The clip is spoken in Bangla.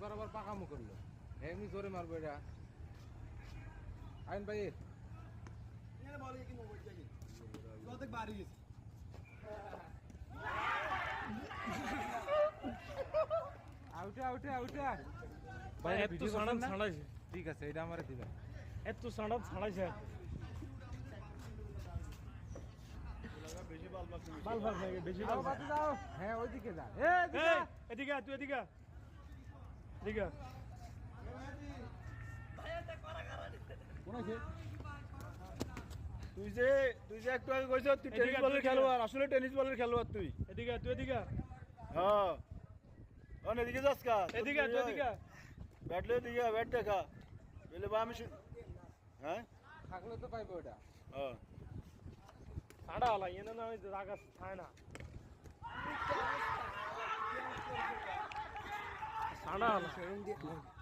এবার আবার পাকামো করলো এমনি জোরে মারবো এটা আইন ভাই আউটে আউটে আউটে ভাই এত সাড়া ছাড়াইছে ঠিক আছে এটা আমারে দিবেন এত সাড়া ছাড়াইছে বাল বাল লাগে বেশি বাল বাতি দাও হ্যাঁ ওইদিকে যা এদিকে তুই এদিকে এদিকে তুই যে একটু আগে কইছ তুই টেনিস বলের খেলোয়াড় আসলে টেনিস বলের খেলোয়াড় তুই এদিকে তুই এদিকে হ্যাঁ এদিকে যাস কা এদিকে তুই এদিকে ব্যাট লয়ে দিকে ব্যাট দেখা বলে বা আমি হ্যাঁ থাকলে তো পাইবো ওটা হ্যাঁ সাড়া হলা এনে না ওই জায়গা ছায় না সাড়া হলা